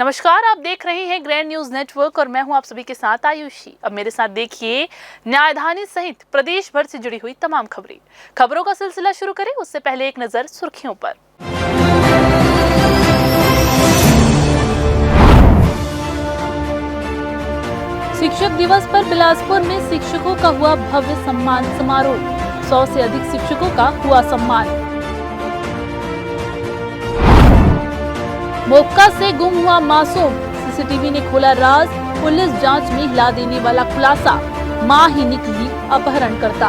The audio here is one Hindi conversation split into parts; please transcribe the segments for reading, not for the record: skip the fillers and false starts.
नमस्कार, आप देख रहे हैं ग्रैंड न्यूज नेटवर्क और मैं हूं आप सभी के साथ आयुषी। अब मेरे साथ देखिए न्यायधानी सहित प्रदेश भर से जुड़ी हुई तमाम खबरों का सिलसिला शुरू करें उससे पहले एक नजर सुर्खियों पर। शिक्षक दिवस पर बिलासपुर में शिक्षकों का हुआ भव्य सम्मान समारोह। 100 से अधिक शिक्षकों का हुआ सम्मान। मोक्का से गुम हुआ मासूम, सीसीटीवी ने खोला राज। पुलिस जांच में हिला देने वाला खुलासा, मां ही निकली अपहरणकर्ता।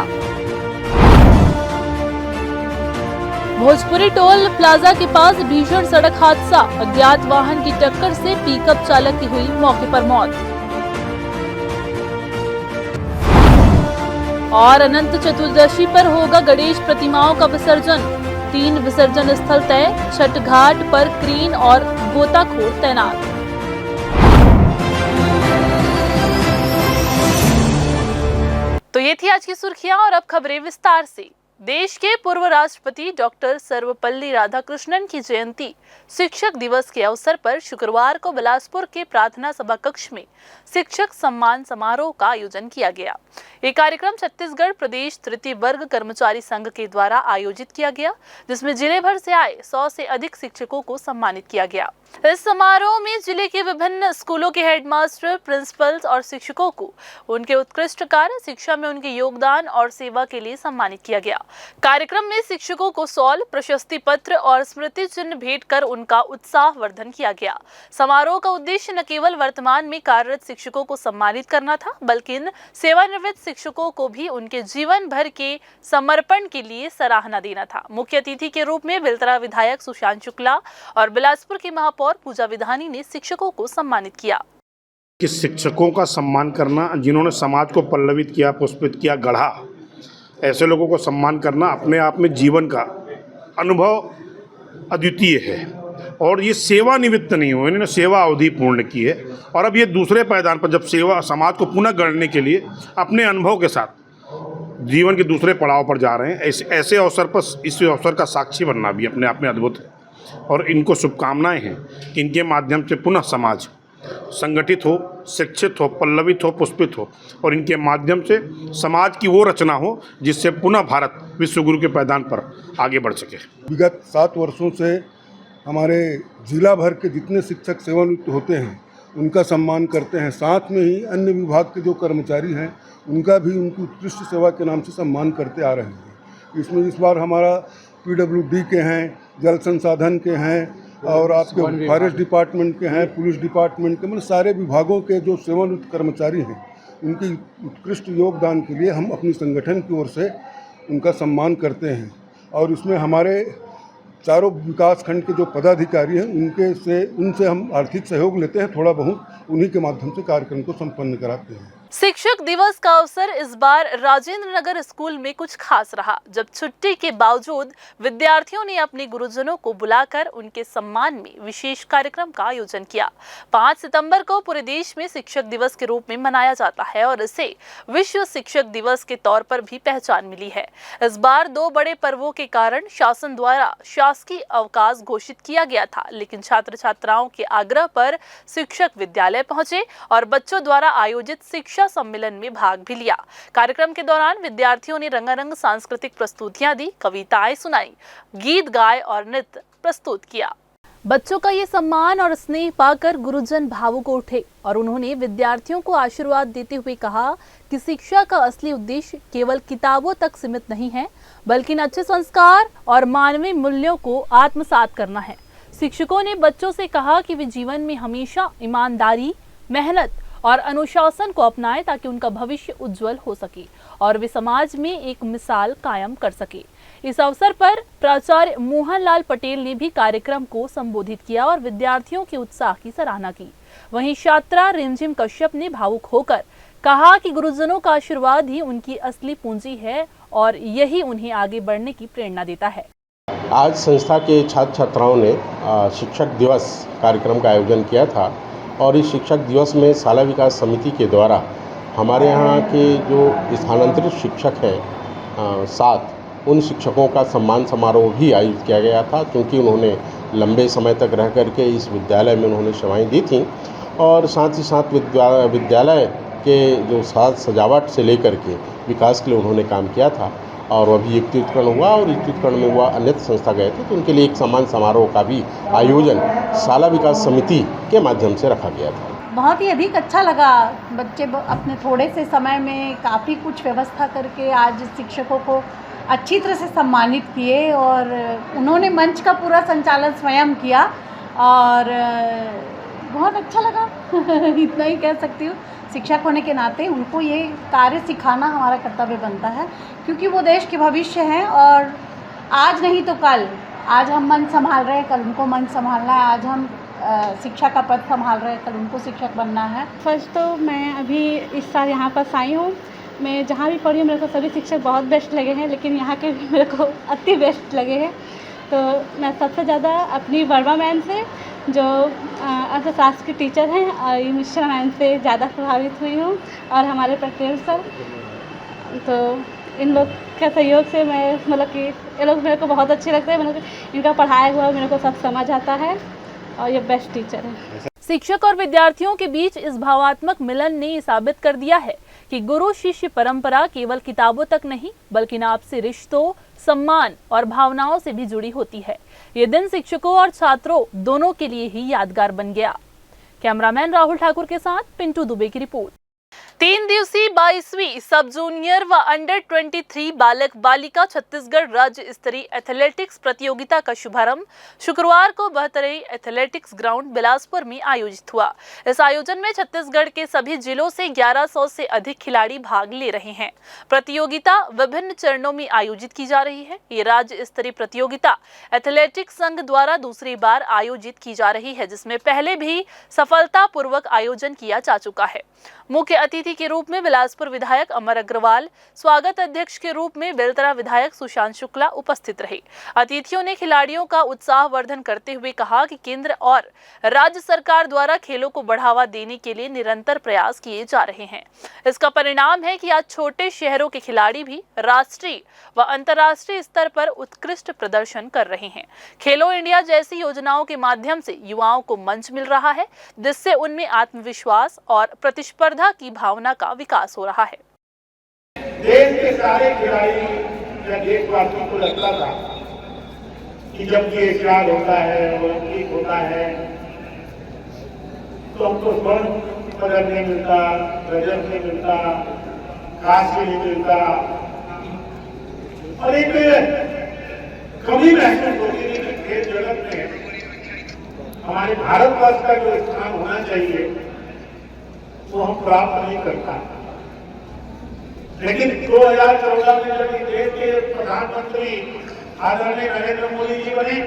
भोजपुरी टोल प्लाजा के पास भीषण सड़क हादसा, अज्ञात वाहन की टक्कर से पिकअप चालक की हुई मौके पर मौत। और अनंत चतुर्दशी पर होगा गणेश प्रतिमाओं का विसर्जन। 3 विसर्जन स्थल तय, छठ घाट पर क्रेन और गोताखोर तैनात। तो ये थी आज की सुर्खियां और अब खबरें विस्तार से। देश के पूर्व राष्ट्रपति डॉक्टर सर्वपल्ली राधाकृष्णन की जयंती शिक्षक दिवस के अवसर पर शुक्रवार को बिलासपुर के प्रार्थना सभा कक्ष में शिक्षक सम्मान समारोह का आयोजन किया गया। ये कार्यक्रम छत्तीसगढ़ प्रदेश तृतीय वर्ग कर्मचारी संघ के द्वारा आयोजित किया गया, जिसमें जिले भर से आए 100 से अधिक शिक्षकों को सम्मानित किया गया। इस समारोह में जिले के विभिन्न स्कूलों के हेडमास्टर, प्रिंसिपल्स और शिक्षकों को उनके उत्कृष्ट कार्य, शिक्षा में उनके योगदान और सेवा के लिए सम्मानित किया गया। कार्यक्रम में शिक्षकों को शॉल, प्रशस्ति पत्र और स्मृति चिन्ह भेंट कर उनका उत्साहवर्धन किया गया। समारोह का उद्देश्य न केवल वर्तमान में कार्यरत शिक्षकों को सम्मानित करना था, बल्कि सेवानिवृत्त शिक्षकों को भी उनके जीवन भर के समर्पण के लिए सराहना देना था। मुख्य अतिथि के रूप में बेलतरा विधायक सुशांत शुक्ला और बिलासपुर की महापौर पूजा विधानी ने शिक्षकों को सम्मानित किया। कि शिक्षकों का सम्मान करना, जिन्होंने समाज को पल्लवित किया, पुष्पित किया, गढ़ा, ऐसे लोगों को सम्मान करना अपने आप में जीवन का अनुभव अद्वितीय है। और ये सेवानिवृत्त नहीं हुए, इन्होंने सेवा अवधि पूर्ण की है और अब ये दूसरे पायदान पर जब सेवा समाज को पुनः गढ़ने के लिए अपने अनुभव के साथ जीवन के दूसरे पड़ाव पर जा रहे हैं। ऐसे अवसर पर इस अवसर का साक्षी बनना भी अपने आप में अद्भुत है और इनको शुभकामनाएं हैं कि इनके माध्यम से पुनः समाज संगठित हो, शिक्षित हो, पल्लवित हो, पुष्पित हो और इनके माध्यम से समाज की वो रचना हो जिससे पुनः भारत विश्वगुरु के पायदान पर आगे बढ़ सके। विगत 7 वर्षों से हमारे जिला भर के जितने शिक्षक सेवानिवृत्त होते हैं उनका सम्मान करते हैं। साथ में ही अन्य विभाग के जो कर्मचारी हैं उनका भी उनकी उत्कृष्ट सेवा के नाम से सम्मान करते आ रहे हैं। इसमें इस बार हमारा PWD के हैं, जल संसाधन के हैं और आपके फॉरेस्ट डिपार्टमेंट के हैं, पुलिस डिपार्टमेंट के, मतलब सारे विभागों के जो सेवानिवृत्त कर्मचारी हैं उनकी उत्कृष्ट योगदान के लिए हम अपनी संगठन की ओर से उनका सम्मान करते हैं। और इसमें हमारे चारों विकास खंड के जो पदाधिकारी हैं उनसे हम आर्थिक सहयोग लेते हैं, थोड़ा बहुत उन्हीं के माध्यम से कार्यक्रम को संपन्न कराते हैं। शिक्षक दिवस का अवसर इस बार राजेंद्र नगर स्कूल में कुछ खास रहा, जब छुट्टी के बावजूद विद्यार्थियों ने अपने गुरुजनों को बुलाकर उनके सम्मान में विशेष कार्यक्रम का आयोजन किया। 5 सितंबर को पूरे देश में शिक्षक दिवस के रूप में मनाया जाता है और इसे विश्व शिक्षक दिवस के तौर पर भी पहचान मिली है। इस बार 2 बड़े पर्वों के कारण शासन द्वारा शासकीय अवकाश घोषित किया गया था, लेकिन छात्र छात्राओं के आग्रह पर शिक्षक विद्यालय पहुंचे और बच्चों द्वारा आयोजित शिक्षा सम्मेलन में भाग भी लिया। कार्यक्रम के दौरान विद्यार्थियों ने रंगारंग सांस्कृतिक प्रस्तुतियां दी, कविताएं सुनाई, गीत गाए और नृत्य प्रस्तुत किया। बच्चों का ये सम्मान और स्नेह पाकर गुरुजन भावुक उठे और उन्होंने विद्यार्थियों को आशीर्वाद देते हुए कहा कि शिक्षा का असली उद्देश्य केवल किताबों तक सीमित नहीं है, बल्कि अच्छे संस्कार और मानवीय मूल्यों को आत्मसात करना है। शिक्षकों ने बच्चों से कहा कि वे जीवन में हमेशा ईमानदारी, मेहनत और अनुशासन को अपनाएं ताकि उनका भविष्य उज्जवल हो सके और वे समाज में एक मिसाल कायम कर सके। इस अवसर पर प्राचार्य मोहनलाल पटेल ने भी कार्यक्रम को संबोधित किया और विद्यार्थियों के उत्साह की सराहना की। वहीं छात्रा रिमझिम कश्यप ने भावुक होकर कहा कि गुरुजनों का आशीर्वाद ही उनकी असली पूंजी है और यही उन्हें आगे बढ़ने की प्रेरणा देता है। आज संस्था के छात्र छात्राओं ने शिक्षक दिवस कार्यक्रम का आयोजन किया था और इस शिक्षक दिवस में शाला विकास समिति के द्वारा हमारे यहाँ के जो स्थानांतरित शिक्षक हैं 7 उन शिक्षकों का सम्मान समारोह भी आयोजित किया गया था, क्योंकि उन्होंने लंबे समय तक रह करके इस विद्यालय में उन्होंने सेवाएं दी थीं और साथ ही साथ विद्यालय के जो साज सजावट से लेकर के विकास के लिए उन्होंने काम किया था। और अभी युक्तिकरण हुआ और युक्तिकरण में हुआ अन्य संस्था गए थे तो उनके लिए एक सम्मान समारोह का भी आयोजन शाला विकास समिति के माध्यम से रखा गया था। बहुत ही अधिक अच्छा लगा। बच्चे अपने थोड़े से समय में काफ़ी कुछ व्यवस्था करके आज शिक्षकों को अच्छी तरह से सम्मानित किए और उन्होंने मंच का पूरा संचालन स्वयं किया और बहुत अच्छा लगा इतना ही कह सकती हूँ। शिक्षक होने के नाते उनको ये कार्य सिखाना हमारा कर्तव्य बनता है क्योंकि वो देश के भविष्य हैं और आज नहीं तो कल, आज हम मंच संभाल रहे हैं, कल उनको मंच संभालना है, आज हम शिक्षा का पद संभाल रहे हैं, कल उनको शिक्षक बनना है। फर्स्ट तो मैं अभी इस साल यहाँ पर आई हूँ। मैं जहाँ भी पढ़ी हूँ मेरे को सभी शिक्षक बहुत बेस्ट लगे हैं, लेकिन यहाँ के भी मेरे को अति बेस्ट लगे हैं। तो मैं सबसे ज़्यादा अपनी वर्मा मैम से जो अर्थशास्त्र की टीचर हैं और मिश्रा मैम से ज़्यादा प्रभावित हुई हूँ और हमारे पटेल सर, तो इन लोग के सहयोग से मैं मतलब कि ये लोग मेरे को बहुत अच्छे लगते हैं। मतलब इनका पढ़ाया हुआ मेरे को सब समझ आता है और ये बेस्ट टीचर है। शिक्षक और विद्यार्थियों के बीच इस भावात्मक मिलन ने साबित कर दिया है कि गुरु शिष्य परंपरा केवल किताबों तक नहीं बल्कि आपसी रिश्तों, सम्मान और भावनाओं से भी जुड़ी होती है। ये दिन शिक्षकों और छात्रों दोनों के लिए ही यादगार बन गया। कैमरामैन राहुल ठाकुर के साथ पिंटू दुबे की रिपोर्ट। 3 दिवसीय 22वीं सब जूनियर व अंडर 23 बालक बालिका छत्तीसगढ़ राज्य स्तरीय एथलेटिक्स प्रतियोगिता का शुभारंभ शुक्रवार को बहतरई एथलेटिक्स ग्राउंड बिलासपुर में आयोजित हुआ। इस आयोजन में छत्तीसगढ़ के सभी जिलों से 1100 से अधिक खिलाड़ी भाग ले रहे हैं। प्रतियोगिता विभिन्न चरणों में आयोजित की जा रही है। ये राज्य स्तरीय प्रतियोगिता एथलेटिक्स संघ द्वारा दूसरी बार आयोजित की जा रही है, जिसमें पहले भी सफलतापूर्वक आयोजन किया जा चुका है। मुख्य अतिथि के रूप में बिलासपुर विधायक अमर अग्रवाल, स्वागत अध्यक्ष के रूप में बेलतरा विधायक सुशांत शुक्ला उपस्थित रहे। अतिथियों ने खिलाड़ियों का उत्साहवर्धन करते हुए कहा कि केंद्र और राज्य सरकार द्वारा खेलों को बढ़ावा देने के लिए निरंतर प्रयास किए जा रहे हैं। इसका परिणाम है कि आज छोटे शहरों के खिलाड़ी भी राष्ट्रीय व अंतर्राष्ट्रीय स्तर पर उत्कृष्ट प्रदर्शन कर रहे हैं। खेलो इंडिया जैसी योजनाओं के माध्यम से युवाओं को मंच मिल रहा है, जिससे उनमें आत्मविश्वास और प्रतिस्पर्धा की भावना का विकास हो रहा है। देश के सारे खिलाड़ी या देशवासियों को लगता था कि जब ये एशियाड होता है, ओलंपिक होता है, तो हमको स्वर्ण पदक नहीं मिलता, रजत नहीं मिलता, कांस्य नहीं मिलता और एक कमी महसूस होती है कि खेल जगत में हमारे भारतवर्ष का जो स्थान होना चाहिए वो हम प्राप्त नहीं करता। लेकिन 2014 में जब इस देश के प्रधानमंत्री आदरणीय नरेंद्र मोदी जी बने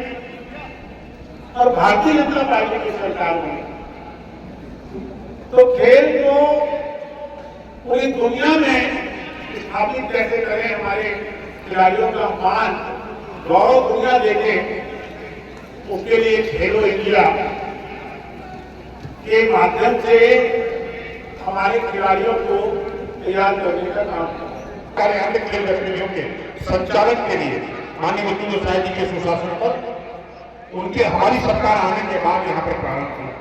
और भारतीय जनता पार्टी की सरकार बनी, तो खेल को पूरी दुनिया में स्थापित कैसे करें, हमारे खिलाड़ियों का मान गौरव दुनिया देखे, उसके लिए खेलो इंडिया के माध्यम से हमारे खिलाड़ियों को तैयार करने का काम यहाँ के खेल गतिविधियों के संचालन के लिए माननीय मुख्यमंत्री गोसाई जी के सुशासन पर उनके हमारी सरकार आने के बाद यहाँ पर प्रारंभ किया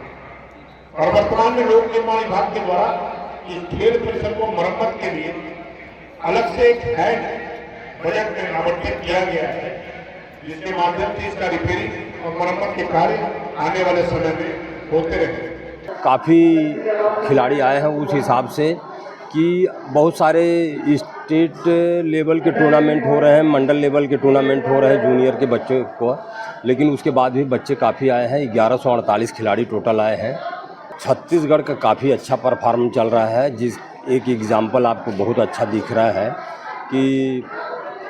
और वर्तमान में लोक निर्माण विभाग के द्वारा इस खेल परिसर को मरम्मत के लिए अलग से एक हेड बजट में आवंटित किया गया है, जिसके माध्यम से इसका रिपेयरिंग और मरम्मत के कार्य आने वाले समय में होते रहे। काफ़ी खिलाड़ी आए हैं उस हिसाब से कि बहुत सारे स्टेट लेवल के टूर्नामेंट हो रहे हैं, मंडल लेवल के टूर्नामेंट हो रहे हैं जूनियर के बच्चों को, लेकिन उसके बाद भी बच्चे काफ़ी आए हैं। 1148 खिलाड़ी टोटल आए हैं। छत्तीसगढ़ का काफ़ी अच्छा परफॉर्म चल रहा है। जिस एक एग्जाम्पल आपको बहुत अच्छा दिख रहा है कि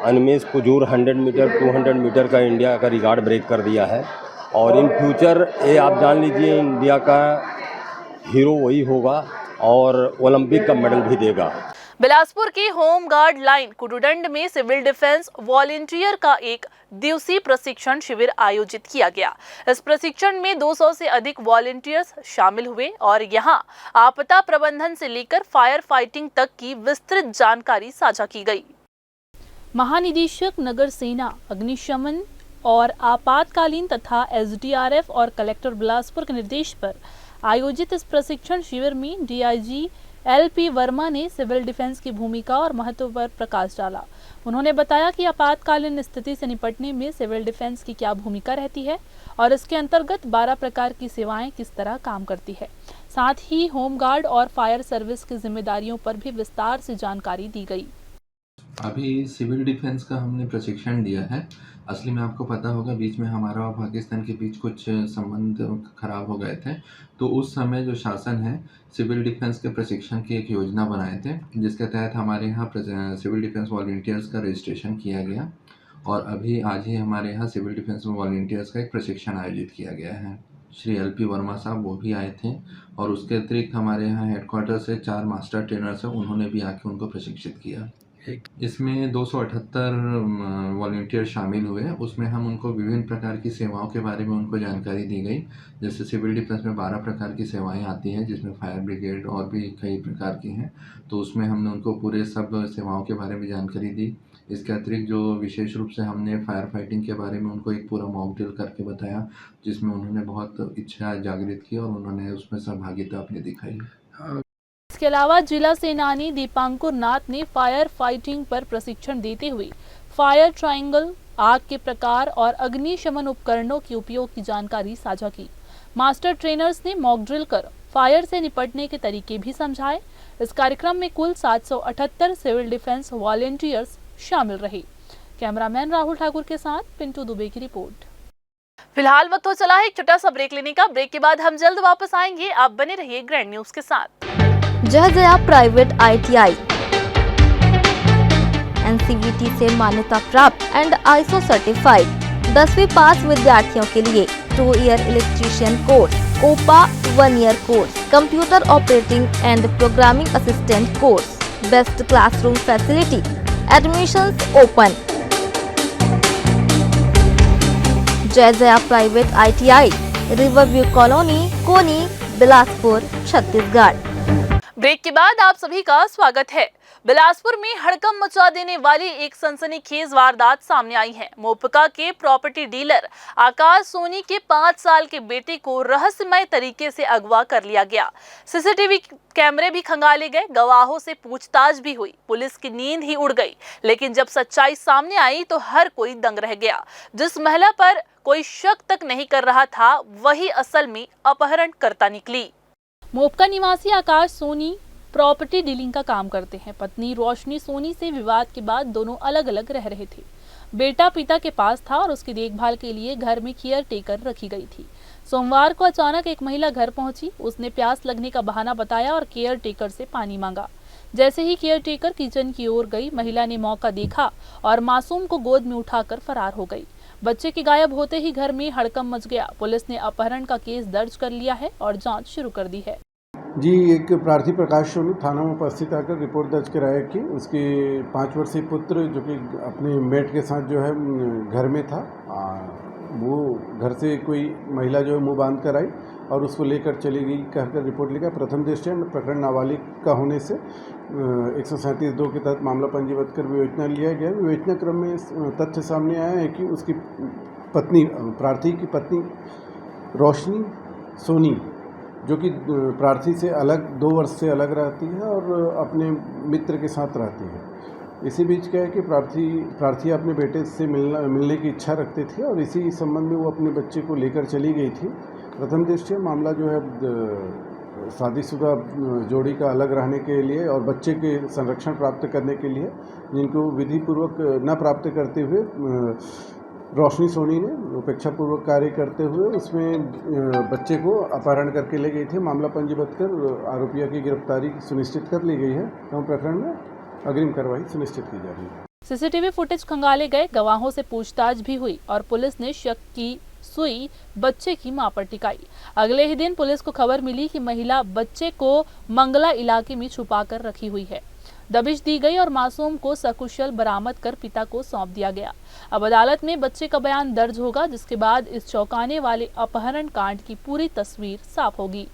अनिमेश कुजूर 100 मीटर 200 मीटर का इंडिया का रिकॉर्ड ब्रेक कर दिया है और इन फ्यूचर ये आप जान लीजिए इंडिया का हीरो वही होगा और ओलंपिक का मेडल भी देगा। बिलासपुर के होम गार्ड लाइन कुडुडंड में सिविल डिफेंस वॉलंटियर का एक दिवसीय प्रशिक्षण शिविर आयोजित किया गया। इस प्रशिक्षण में 200 से अधिक वॉलंटियर्स शामिल हुए और यहां आपदा प्रबंधन से लेकर फायर फाइटिंग तक की विस्तृत जानकारी साझा की गई। महानिदेशक नगर सेना, अग्निशमन और आपातकालीन तथा एसडीआरएफ और कलेक्टर बिलासपुर के निर्देश पर आयोजित इस प्रशिक्षण शिविर में डीआईजी एलपी वर्मा ने सिविल डिफेंस की भूमिका और महत्व पर प्रकाश डाला। उन्होंने बताया कि आपातकालीन स्थिति से निपटने में सिविल डिफेंस की क्या भूमिका रहती है और इसके अंतर्गत 12 प्रकार की सेवाएं किस तरह काम करती है। साथ ही होमगार्ड और फायर सर्विस की जिम्मेदारियों पर भी विस्तार से जानकारी दी गई। अभी सिविल डिफेंस का हमने प्रशिक्षण दिया है। असली में आपको पता होगा बीच में हमारा और पाकिस्तान के बीच कुछ संबंध खराब हो गए थे, तो उस समय जो शासन है सिविल डिफेंस के प्रशिक्षण की एक योजना बनाए थे, जिसके तहत हमारे यहाँ सिविल डिफेंस वॉलंटियर्स का रजिस्ट्रेशन किया गया और अभी आज ही हमारे यहाँ सिविल डिफेंस वॉलंटियर्स का एक प्रशिक्षण आयोजित किया गया है। श्री एलपी वर्मा साहब वो भी आए थे और उसके अतिरिक्त हमारे यहाँ हेडक्वार्टर से 4 मास्टर ट्रेनर्स हैं, उन्होंने भी आके उनको प्रशिक्षित किया। इसमें 278 वॉलंटियर शामिल हुए। उसमें हम उनको विभिन्न प्रकार की सेवाओं के बारे में उनको जानकारी दी गई। जैसे सिविल डिफेंस में 12 प्रकार की सेवाएं आती हैं, जिसमें फायर ब्रिगेड और भी कई प्रकार की हैं, तो उसमें हमने उनको पूरे सब सेवाओं के बारे में जानकारी दी। इसके अतिरिक्त जो विशेष रूप से हमने फायर फाइटिंग के बारे में उनको एक पूरा मॉक ड्रिल करके बताया, जिसमें उन्होंने बहुत इच्छा जागृत की और उन्होंने उसमें सहभागिता अपनी दिखाई। इसके अलावा जिला सेनानी दीपांकुर नाथ ने फायर फाइटिंग पर प्रशिक्षण देते हुए फायर ट्रायंगल, आग के प्रकार और अग्निशमन उपकरणों के उपयोग की जानकारी साझा की। मास्टर ट्रेनर्स ने मॉक ड्रिल कर फायर से निपटने के तरीके भी समझाए। इस कार्यक्रम में कुल 778 सिविल डिफेंस वॉलंटियर्स शामिल रहे। कैमरामैन राहुल ठाकुर के साथ पिंटू दुबे की रिपोर्ट। फिलहाल वक्त हो चला है एक छोटा सा ब्रेक लेने का। ब्रेक के बाद हम जल्द वापस आएंगे। आप बने रहिए ग्रैंड न्यूज के साथ। जय जया प्राइवेट ITI NCVT से मान्यता प्राप्त एंड ISO सर्टिफाइड 10वीं पास विद्यार्थियों के लिए 2 year electrician course, OPA 1 year course, computer operating and programming assistant course, best classroom facility, admissions open. Jai Jaya private ITI, Riverview colony, Koni, Bilaspur, Chhattisgarh. Break के बाद आप सभी का स्वागत है। बिलासपुर में हड़कंप मचा देने वाली एक सनसनीखेज वारदात सामने आई है। मोपका के प्रॉपर्टी डीलर आकाश सोनी के 5 साल के बेटे को रहस्यमय तरीके से अगवा कर लिया गया। सीसीटीवी कैमरे भी खंगाले गए, गवाहों से पूछताछ भी हुई। पुलिस की नींद ही उड़ गई, लेकिन जब सच्चाई सामने आई तो हर कोई दंग रह गया। जिस महिला पर कोई शक तक नहीं कर रहा था, वही असल में अपहरणकर्ता निकली। मोपका निवासी आकाश सोनी प्रॉपर्टी डीलिंग का काम करते हैं। पत्नी रोशनी सोनी से विवाद के बाद दोनों अलग अलग रह रहे थे। बेटा पिता के पास था और उसकी देखभाल के लिए घर में केयर टेकर रखी गई थी। सोमवार को अचानक एक महिला घर पहुंची। उसने प्यास लगने का बहाना बताया और केयर टेकर से पानी मांगा। जैसे ही केयर टेकर किचन की ओर गई, महिला ने मौका देखा और मासूम को गोद में उठाकर फरार हो गई। बच्चे के गायब होते ही घर में हड़कंप मच गया। पुलिस ने अपहरण का केस दर्ज कर लिया है और जांच शुरू कर दी है। जी, एक प्रार्थी प्रकाश सोनी थाना में उपस्थित आकर रिपोर्ट दर्ज कराया कि उसके 5 वर्षीय पुत्र जो कि अपने मेट के साथ जो है घर में था, वो घर से कोई महिला जो है मुँह बांध कर आई और उसको लेकर चली गई कहकर रिपोर्ट लिखा। प्रथम दृष्टया प्रकरण नाबालिग का होने से 137(2) के तहत मामला पंजीबद्ध कर विवेचना लिया गया। विवेचना क्रम में तथ्य सामने आया है कि उसकी पत्नी, प्रार्थी की पत्नी रोशनी सोनी, जो कि प्रार्थी से अलग 2 वर्ष से अलग रहती है और अपने मित्र के साथ रहती है। इसी बीच क्या है कि प्रार्थी अपने बेटे से मिलने की इच्छा रखती थी और इसी संबंध में वो अपने बच्चे को लेकर चली गई थी। प्रथम दृष्टया मामला जो है शादीशुदा जोड़ी का अलग रहने के लिए और बच्चे के संरक्षण प्राप्त करने के लिए, जिनको विधिपूर्वक न प्राप्त करते हुए रोशनी सोनी ने उपेक्षापूर्वक कार्य करते हुए उसमें बच्चे को अपहरण करके ले गई थी। मामला पंजीबद्ध कर आरोपियों की गिरफ्तारी सुनिश्चित कर ली गई है एवं प्रकरण में अग्रिम कार्रवाई सुनिश्चित की जा रही है। सीसीटीवी फुटेज खंगाले गए, गवाहों से पूछताछ भी हुई और पुलिस ने शक की सुई बच्चे की मां पर टिकाई। अगले ही दिन पुलिस को खबर मिली कि महिला बच्चे को मंगला इलाके में छुपाकर रखी हुई है। दबिश दी गई और मासूम को सकुशल बरामद कर पिता को सौंप दिया गया। अब अदालत में बच्चे का बयान दर्ज होगा, जिसके बाद इस चौंकाने वाले अपहरण कांड की पूरी तस्वीर साफ होगी।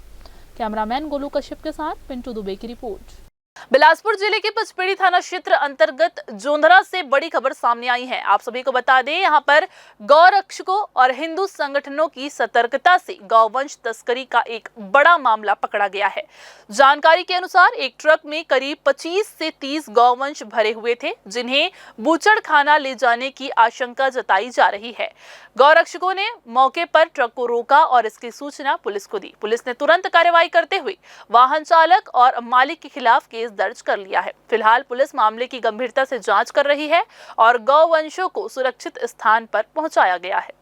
कैमरामैन गोलू कश्यप के साथ पिंटू दुबे की रिपोर्ट। बिलासपुर जिले के पचपेड़ी थाना क्षेत्र अंतर्गत जोंधरा से बड़ी खबर सामने आई है। आप सभी को बता दें, यहां पर गौरक्षकों और हिंदू संगठनों की सतर्कता से गौवंश तस्करी का एक बड़ा मामला पकड़ा गया है। जानकारी के अनुसार एक ट्रक में करीब 25 से 30 गौवंश भरे हुए थे, जिन्हें बूचड़खाना ले जाने की आशंका जताई जा रही है। गौरक्षकों ने मौके पर ट्रक को रोका और इसकी सूचना पुलिस को दी। पुलिस ने तुरंत कार्रवाई करते हुए वाहन चालक और मालिक के खिलाफ केस दर्ज कर लिया है। फिलहाल पुलिस मामले की गंभीरता से जांच कर रही है और गौवंशों को सुरक्षित स्थान पर पहुंचाया गया है।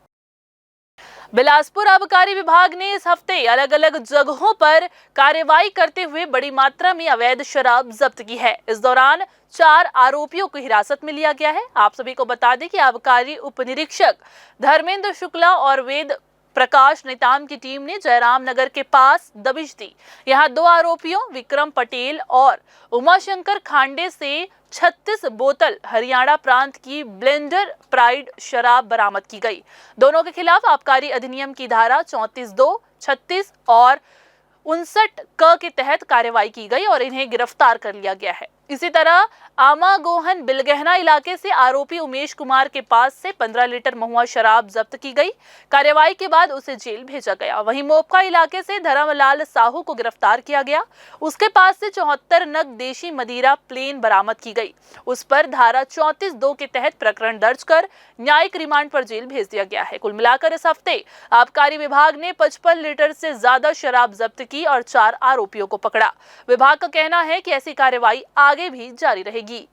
बिलासपुर आबकारी विभाग ने इस हफ्ते अलग अलग जगहों पर कार्रवाई करते हुए बड़ी मात्रा में अवैध शराब जब्त की है। इस दौरान 4 आरोपियों को हिरासत में लिया गया है। आप सभी को बता दें कि आबकारी उप निरीक्षक धर्मेंद्र शुक्ला और वेद प्रकाश नेताम की टीम ने जयराम नगर के पास दबिश दी। यहां 2 आरोपियों विक्रम पटेल और उमाशंकर खांडे से 36 बोतल हरियाणा प्रांत की ब्लेंडर प्राइड शराब बरामद की गई। दोनों के खिलाफ आबकारी अधिनियम की धारा 34(2), 36 और 59 क के तहत कार्रवाई की गई और इन्हें गिरफ्तार कर लिया गया है। इसी तरह आमागोहन बिलगहना इलाके से आरोपी उमेश कुमार के पास से 15 लीटर महुआ शराब जब्त की गई। कार्रवाई के बाद उसे जेल भेजा गया। वहीं मोपका इलाके से धर्मलाल साहू को गिरफ्तार किया गया। उसके पास से 74 नग देशी मदिरा प्लेन बरामद की गई। उस पर धारा 34(2) के तहत प्रकरण दर्ज कर न्यायिक रिमांड पर जेल भेज दिया गया है। कुल मिलाकर इस हफ्ते आबकारी विभाग ने 55 लीटर से ज्यादा शराब जब्त की और 4 आरोपियों को पकड़ा। विभाग का कहना है कि ऐसी कार्रवाई आगे भी जारी रहेगी।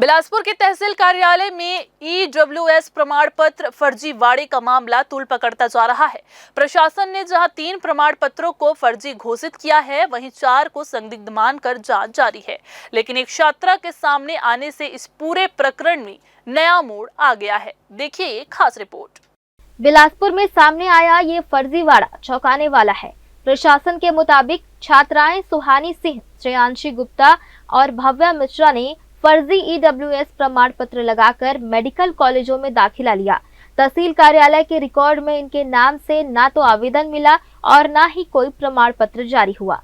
बिलासपुर के तहसील कार्यालय में EWS प्रमाण पत्र फर्जीवाड़े का मामला तूल पकड़ता जा रहा है। प्रशासन ने जहां 3 प्रमाण पत्रों को फर्जी घोषित किया है, वहीं 4 को संदिग्ध मानकर जांच जारी है। लेकिन एक छात्रा के सामने आने से इस पूरे प्रकरण में नया मोड़ आ गया है। देखिए ये खास रिपोर्ट। बिलासपुर में सामने आया ये फर्जीवाड़ा चौंकाने वाला है। प्रशासन के मुताबिक छात्राएं सुहानी सिंह, श्रेयांशी गुप्ता और भव्या मिश्रा ने फर्जी EWS प्रमाण पत्र लगाकर मेडिकल कॉलेजों में दाखिला लिया। तहसील कार्यालय के रिकॉर्ड में इनके नाम से ना तो आवेदन मिला और ना ही कोई प्रमाण पत्र जारी हुआ।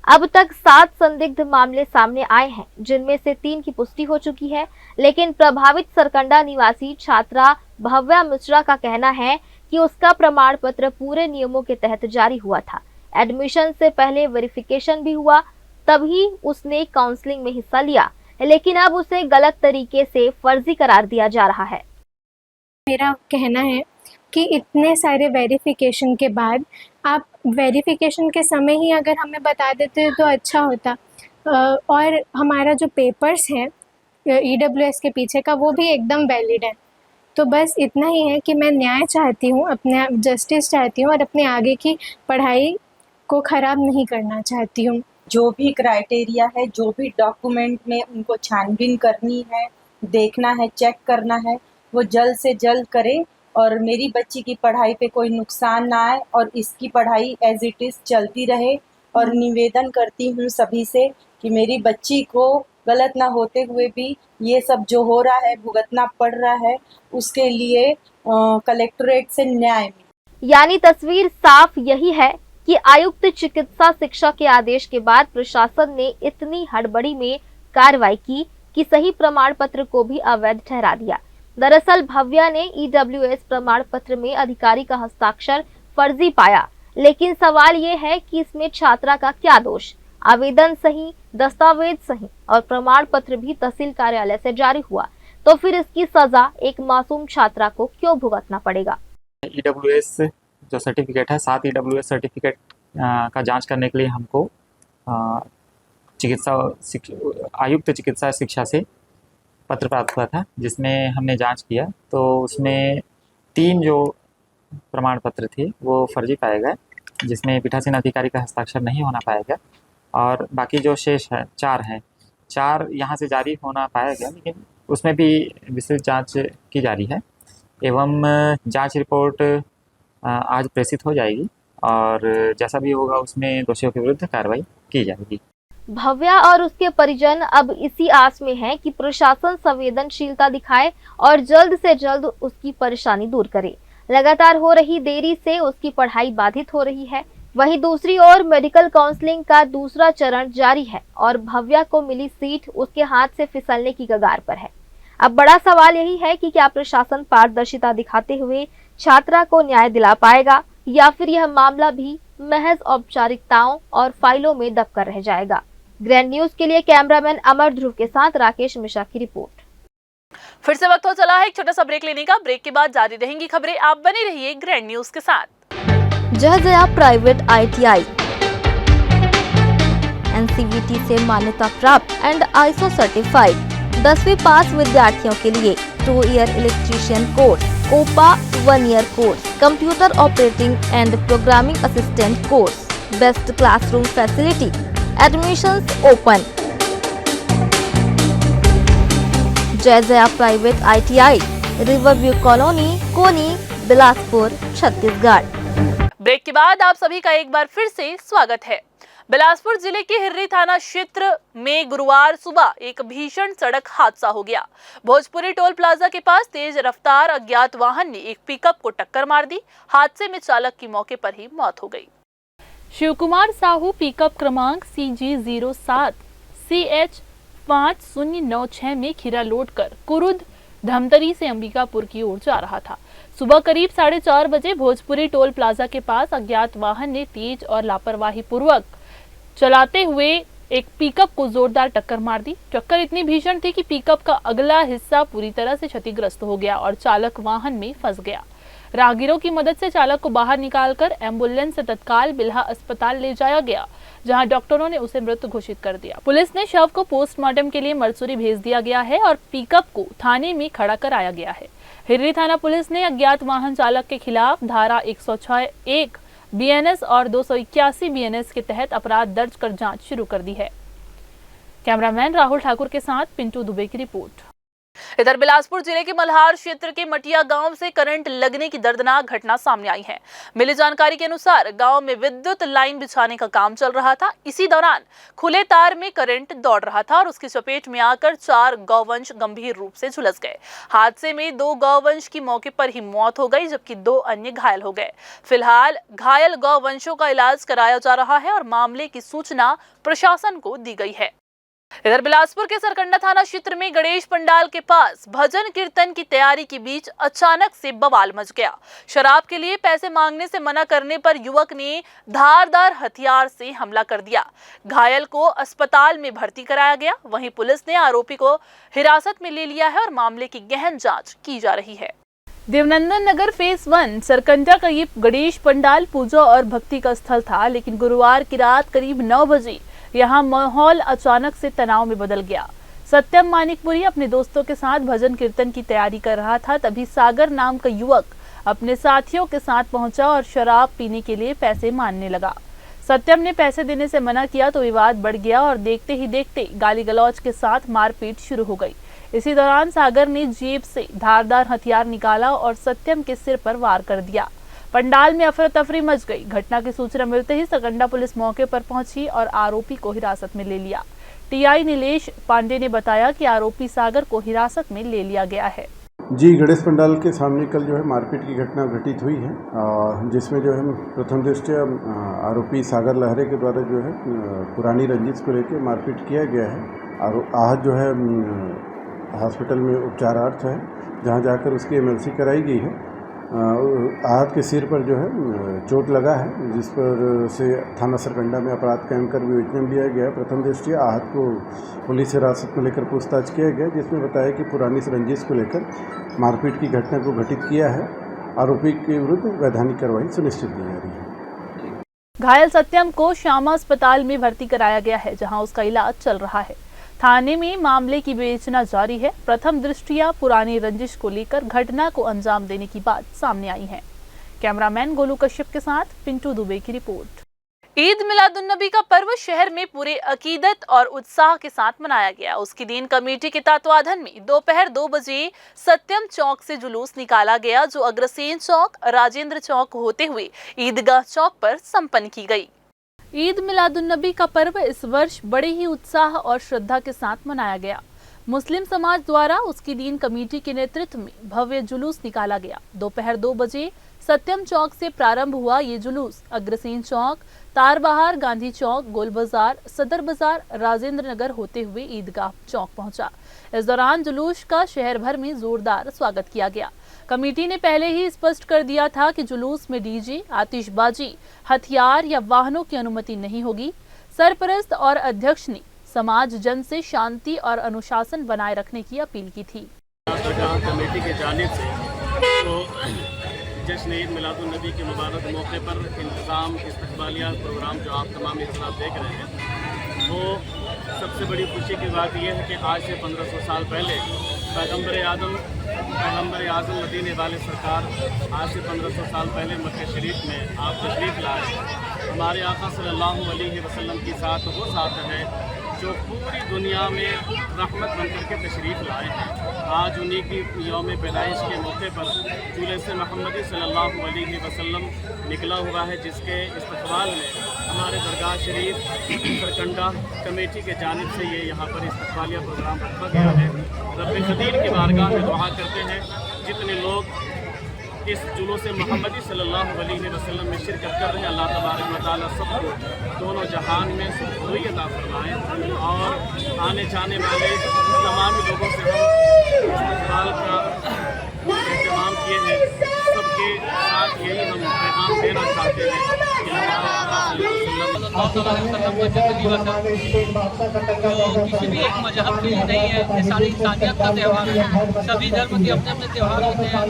अब तक 7 संदिग्ध मामले सामने आए हैं, जिनमें से 3 की पुष्टि हो चुकी है। लेकिन प्रभावित सरकंडा निवासी छात्रा भव्या मिश्रा का कहना है कि उसका प्रमाण पत्र पूरे नियमों के तहत जारी हुआ था। एडमिशन से पहले वेरिफिकेशन भी हुआ, तभी उसने काउंसलिंग में हिस्सा लिया, लेकिन अब उसे गलत तरीके से फर्जी करार दिया जा रहा है। मेरा कहना है कि इतने सारे वेरिफिकेशन के बाद आप वेरिफिकेशन के समय ही अगर हमें बता देते तो अच्छा होता। और हमारा जो पेपर्स है EWS के पीछे का, वो भी एकदम वैलिड है। तो बस इतना ही है कि मैं न्याय चाहती हूँ, अपने जस्टिस चाहती हूँ और अपने आगे की पढ़ाई को ख़राब नहीं करना चाहती हूँ। जो भी क्राइटेरिया है, जो भी डॉक्यूमेंट में उनको छानबीन करनी है, देखना है, चेक करना है, वो जल्द से जल्द करे और मेरी बच्ची की पढ़ाई पे कोई नुकसान ना आए और इसकी पढ़ाई एज इट इज़ चलती रहे। और निवेदन करती हूँ सभी से कि मेरी बच्ची को गलत ना होते हुए भी ये सब जो हो रहा है, भुगतना पड़ रहा है, उसके लिए कलेक्टरेट से न्याय मिले। यानी तस्वीर साफ यही है कि आयुक्त चिकित्सा शिक्षा के आदेश के बाद प्रशासन ने इतनी हड़बड़ी में कार्रवाई की कि सही प्रमाण पत्र को भी अवैध ठहरा दिया। दरअसल भव्या ने EWS प्रमाण पत्र में अधिकारी का हस्ताक्षर फर्जी पाया, लेकिन सवाल ये है कि इसमें छात्रा का क्या दोष? आवेदन सही, दस्तावेज सही और प्रमाण पत्र भी तहसील कार्यालय से जारी हुआ, तो फिर इसकी सजा एक मासूम छात्रा को क्यों भुगतना पड़ेगा? EWS जो सर्टिफिकेट है, 7 EWS सर्टिफिकेट का जांच करने के लिए हमको आयुक्त चिकित्सा शिक्षा से पत्र प्राप्त हुआ था, जिसमें हमने जांच किया तो उसमें 3 जो प्रमाण पत्र थे वो फर्जी पाए गए, जिसमें पीठासीन अधिकारी का हस्ताक्षर नहीं होना पाया गया और बाकी जो शेष है 4 यहाँ से जारी होना पाया गया, लेकिन उसमें भी विशेष जांच की जा रही है एवं जांच रिपोर्ट आज प्रेषित हो जाएगी और जैसा भी होगा उसमें दोषियों के विरुद्ध कार्रवाई की जाएगी। भव्या और उसके परिजन अब इसी आस में हैं कि प्रशासन संवेदनशीलता दिखाए और जल्द से जल्द उसकी परेशानी दूर करे। लगातार हो रही देरी से उसकी पढ़ाई बाधित हो रही है। वहीं दूसरी ओर मेडिकल काउंसलिंग का दूसरा चरण जारी है और भव्या को मिली सीट उसके हाथ से फिसलने की कगार पर है। अब बड़ा सवाल यही है कि क्या प्रशासन पारदर्शिता दिखाते हुए छात्रा को न्याय दिला पाएगा या फिर यह मामला भी महज औपचारिकताओं और फाइलों में दबकर रह जाएगा। ग्रैंड न्यूज के लिए कैमरामैन अमर ध्रुव के साथ राकेश मिश्रा की रिपोर्ट। फिर से वक्त हो चला है एक छोटा सा ब्रेक लेने का। ब्रेक के बाद जारी रहेंगी खबरें। आप बने रहिए ग्रैंड न्यूज के साथ। जया प्राइवेट ITI NCVT से मान्यता प्राप्त एंड ISO सर्टिफाइड 10वीं पास विद्यार्थियों के लिए 2 year electrician course, COPA 1 year course, computer operating and programming assistant course, best classroom facility, admissions open. Jaya private ITI, Riverview colony, Koni, Bilaspur, Chhattisgarh. Break के बाद आप सभी का एक बार फिर से स्वागत है। बिलासपुर जिले के हिर्री थाना क्षेत्र में गुरुवार सुबह एक भीषण सड़क हादसा हो गया। भोजपुरी टोल प्लाजा के पास तेज रफ्तार अज्ञात वाहन ने एक पिकअप को टक्कर मार दी। हादसे में चालक की मौके पर ही मौत हो गई। शिवकुमार साहू पिकअप क्रमांक CG07 CH 5096 में खीरा लोड कर कुरुद धमतरी से अंबिकापुर की ओर जा रहा था। सुबह करीब 4:30 बजे भोजपुरी टोल प्लाजा के पास अज्ञात वाहन ने तेज और लापरवाही पूर्वक चलाते हुए एक पिकअप को जोरदार टक्कर मार दी। टक्कर इतनी भीषण थी कि पिकअप का अगला हिस्सा पूरी तरह से क्षतिग्रस्त हो गया और चालक वाहन में फंस गया। राहगीरों की मदद से चालक को बाहर निकालकर एम्बुलेंस से तत्काल बिल्हा अस्पताल ले जाया गया, जहां डॉक्टरों ने उसे मृत घोषित कर दिया। पुलिस ने शव को पोस्टमार्टम के लिए मरसूरी भेज दिया गया है और पिकअप को थाने में खड़ा कराया गया है। हिर्री थाना पुलिस ने अज्ञात वाहन चालक के खिलाफ धारा 106(1) BNS और 281 BNS के तहत अपराध दर्ज कर जांच शुरू कर दी है। कैमरामैन राहुल ठाकुर के साथ पिंटू दुबे की रिपोर्ट। इधर बिलासपुर जिले के मल्हार क्षेत्र के मटिया गांव से करंट लगने की दर्दनाक घटना सामने आई है। मिली जानकारी के अनुसार गांव में विद्युत लाइन बिछाने का काम चल रहा था। इसी दौरान खुले तार में करंट दौड़ रहा था और उसकी चपेट में आकर 4 गौवंश गंभीर रूप से झुलस गए। हादसे में 2 गौवंश की मौके पर ही मौत हो गई, जबकि 2 अन्य घायल हो गए। फिलहाल घायल गौवंशों का इलाज कराया जा रहा है और मामले की सूचना प्रशासन को दी गई है। इधर बिलासपुर के सरकंडा थाना क्षेत्र में गणेश पंडाल के पास भजन कीर्तन की तैयारी के बीच अचानक से बवाल मच गया। शराब के लिए पैसे मांगने से मना करने पर युवक ने धारदार हथियार से हमला कर दिया। घायल को अस्पताल में भर्ती कराया गया। वहीं पुलिस ने आरोपी को हिरासत में ले लिया है और मामले की गहन जांच की जा रही है। देवनंदन नगर फेज 1 सरकंडा का ये गणेश पंडाल पूजा और भक्ति का स्थल था, लेकिन गुरुवार की रात करीब 9 बजे यहाँ माहौल अचानक से तनाव में बदल गया। सत्यम मानिकपुरी अपने दोस्तों के साथ भजन कीर्तन की तैयारी कर रहा था। तभी सागर नाम का युवक अपने साथियों के साथ पहुंचा और शराब पीने के लिए पैसे मांगने लगा। सत्यम ने पैसे देने से मना किया तो विवाद बढ़ गया और देखते ही देखते गाली गलौज के साथ मारपीट शुरू हो गई। इसी दौरान सागर ने जेब से धारदार हथियार निकाला और सत्यम के सिर पर वार कर दिया। पंडाल में अफरा तफरी मच गई। घटना की सूचना मिलते ही सरकंडा पुलिस मौके पर पहुंची और आरोपी को हिरासत में ले लिया। TI नीलेश पांडे ने बताया कि आरोपी सागर को हिरासत में ले लिया गया है। जी, गणेश पंडाल के सामने कल जो है मारपीट की घटना घटित हुई है, जिसमें जो है प्रथम दृष्टया आरोपी सागर लहरे के द्वारा जो है पुरानी रंजिश को लेकर मारपीट किया गया है और आहत जो है हॉस्पिटल में उपचारार्थ है, जहां जाकर उसकी MLC कराई गई है। आहत के सिर पर जो है चोट लगा है, जिस पर से थाना सरकंडा में अपराध कायम कर विवेचना लिया गया। प्रथम दृष्टया आहत को पुलिस हिरासत में लेकर पूछताछ किया गया, जिसमें बताया कि पुरानी रंजिश को लेकर मारपीट की घटना को घटित किया है। आरोपी के विरुद्ध वैधानिक कार्रवाई सुनिश्चित की जा रही है। घायल सत्यम को श्यामा अस्पताल में भर्ती कराया गया है, जहां उसका इलाज चल रहा है। थाने में मामले की विवेचना जारी है। प्रथम दृष्टया पुरानी रंजिश को लेकर घटना को अंजाम देने की बात सामने आई है। कैमरामैन गोलू कश्यप के साथ पिंटू दुबे की रिपोर्ट। ईद मिलादुन्नबी का पर्व शहर में पूरे अकीदत और उत्साह के साथ मनाया गया। उसकी दीन कमेटी के तत्वाधान में दोपहर 2 बजे सत्यम चौक से जुलूस निकाला गया, जो अग्रसेन चौक, राजेंद्र चौक होते हुए ईदगाह चौक पर संपन्न की गई। ईद मिलादुन्नबी का पर्व इस वर्ष बड़े ही उत्साह और श्रद्धा के साथ मनाया गया। मुस्लिम समाज द्वारा उसकी दीन कमेटी के नेतृत्व में भव्य जुलूस निकाला गया। दोपहर 2 बजे सत्यम चौक से प्रारंभ हुआ ये जुलूस अग्रसेन चौक, तारबहार, गांधी चौक, गोल बाजार, सदर बाजार, राजेंद्र नगर होते हुए ईदगाह चौक पहुंचा। इस दौरान जुलूस का शहर भर में जोरदार स्वागत किया गया। कमेटी ने पहले ही स्पष्ट कर दिया था कि जुलूस में डीजे, आतिशबाजी, हथियार या वाहनों की अनुमति नहीं होगी। सरपरस्त और अध्यक्ष ने समाज जन से शांति और अनुशासन बनाए रखने की अपील की थी। कमेटी के जानिब से तो जश्न ईद मिलादुन नबी के मुबारक मौके पर इंतज़ाम इस्तकबालिया प्रोग्राम जो आप तमाम इस्लाम देख रहे हैं, वो सबसे बड़ी खुशी की बात यह है कि आज से 1500 साल पहले पैगम्बर आज़म मदीने वाले सरकार आज से 1500 साल पहले मक्का शरीफ में आप तशरीफ़ लाए। हमारे आका सल्लल्लाहु अलैहि वसल्लम की साथ वो साथ है जो पूरी दुनिया में रहमत बनकर के तशरीफ़ लाए हैं। आज उन्हीं की यौम पैदाइश के मौके पर जुलूस मोहम्मदी सल्लल्लाहु अलैहि वसल्लम निकला हुआ है, जिसके इस्तकबाल में हमारे दरगाह शरीफ सरकंडा कमेटी के जानिब से ये यहाँ पर इस्तकबालिया प्रोग्राम रखा गया है। रब्बे क़दीर की बारगाह में दुआ करते हैं जितने लोग इस जुलूस मोहम्मदी सल्लल्लाहु अलैहि वसल्लम में शिरकत कर रहे हैं, अल्लाह तबारक व तआला सबको दोनों जहान में सुखोई अता फरमाएँ और आने जाने वाले तमाम लोगों से हम इस्तकबाल का एहतमाम किए हैं। सबके साथ यही हम पैगाम देना चाहते हैं कि हमारे किसी भी एक मजहब के लिए नहीं है, ये सारी इंसानियत का त्यौहार है। सभी धर्म के अपने अपने त्यौहार होते हैं,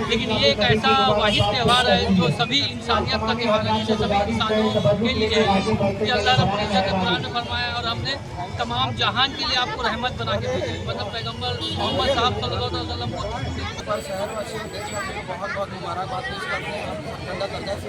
लेकिन ये एक ऐसा वाहिद त्यौहार है जो सभी इंसानियत का त्यौहार है, जिसे सभी इंसानों के लिए है। अल्लाह रब्बुल इज्जत ने कुरान में फरमाया और हमने तमाम जहान के लिए आपको रहमत बना के भेजी, मतलब पैगम्बर मोहम्मद साहब सल्लल्लाहु अलैहि वसल्लम को शहरवासी देशवासी को बहुत बहुत मुबारकबाद पेश करते हैं। हम सरकंडा दरगाह से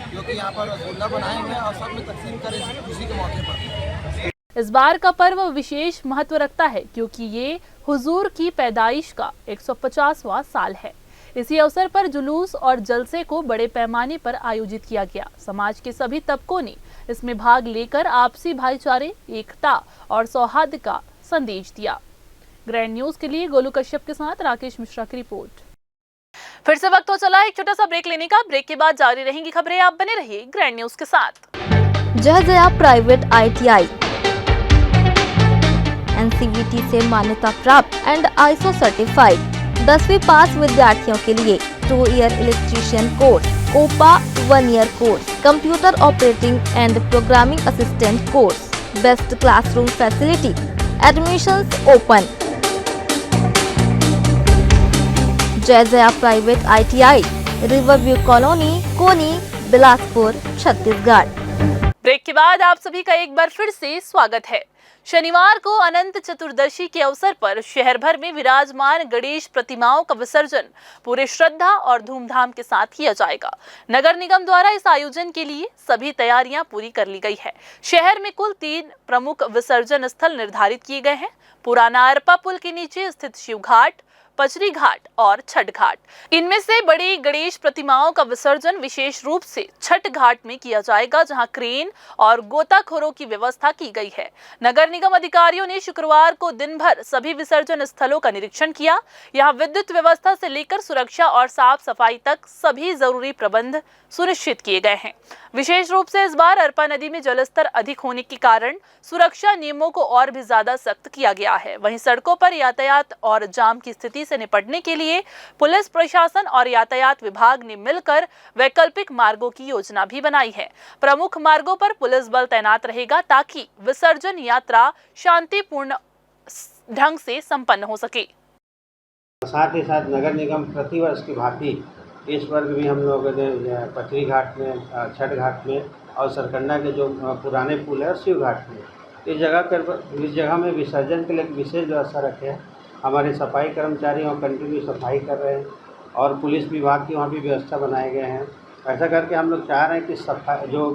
जो कि यहाँ पर रसगुल्ला बनाएंगे और सब में तकसीम करें खुशी के मौके पर। इस बार का पर्व विशेष महत्व रखता है क्योंकि ये हुजूर की पैदाइश का 150वां साल है। इसी अवसर पर जुलूस और जलसे को बड़े पैमाने पर आयोजित किया गया। समाज के सभी तबकों ने इसमें भाग लेकर आपसी भाईचारे, एकता और सौहार्द का संदेश दिया। ग्रैंड न्यूज के लिए गोलू कश्यप के साथ राकेश मिश्रा की रिपोर्ट। फिर से वक्त हो चला एक छोटा सा ब्रेक लेने का। ब्रेक के बाद जारी रहेंगी खबरें, आप बने रहिए ग्रैंड न्यूज के साथ। जय प्राइवेट ITI NCVT से मान्यता प्राप्त एंड ISO सर्टिफाइड 10वीं पास विद्यार्थियों के लिए 2 year electrician course, COPA 1 year course, computer operating and programming assistant course, best classroom facility, admissions open. Jai private ITI, Riverview colony, Koni, Bilaspur, Chhattisgarh. Break के बाद आप सभी का एक बार फिर से स्वागत है। शनिवार को अनंत चतुर्दशी के अवसर पर शहर भर में विराजमान गणेश प्रतिमाओं का विसर्जन पूरे श्रद्धा और धूमधाम के साथ किया जाएगा। नगर निगम द्वारा इस आयोजन के लिए सभी तैयारियां पूरी कर ली गई है। शहर में कुल 3 प्रमुख विसर्जन स्थल निर्धारित किए गए हैं। पुराना अरपा पुल के नीचे स्थित शिव घाट, पचरी घाट और छठ घाट। इनमें से बड़ी गणेश प्रतिमाओं का विसर्जन विशेष रूप से छठ घाट में किया जाएगा, जहां क्रेन और गोताखोरों की व्यवस्था की गई है। नगर निगम अधिकारियों ने शुक्रवार को दिन भर सभी विसर्जन स्थलों का निरीक्षण किया। यहां विद्युत व्यवस्था से लेकर सुरक्षा और साफ सफाई तक सभी जरूरी प्रबंध सुनिश्चित किए गए हैं। विशेष रूप से इस बार अरपा नदी में जलस्तर अधिक होने के कारण सुरक्षा नियमों को और भी ज्यादा सख्त किया गया है। वहीं सड़कों पर यातायात और जाम की स्थिति से निपटने के लिए पुलिस प्रशासन और यातायात विभाग ने मिलकर वैकल्पिक मार्गों की योजना भी बनाई है। प्रमुख मार्गों पर पुलिस बल तैनात रहेगा ताकि विसर्जन यात्रा शांतिपूर्ण ढंग से संपन्न हो सके। साथ ही साथ नगर निगम प्रतिवर्ष की भांति इस वर्ग भी हम लोग पचरी घाट में, छठ घाट में और सरकंडा के जो पुराने पुल है और शिव घाट में इस जगह में विसर्जन के लिए विशेष व्यवस्था रखे हैं। हमारे सफाई कर्मचारी वहाँ कंटिन्यू सफाई कर रहे हैं और पुलिस विभाग की वहाँ भी व्यवस्था बनाए गए हैं। ऐसा करके हम लोग चाह रहे हैं कि सफाई जो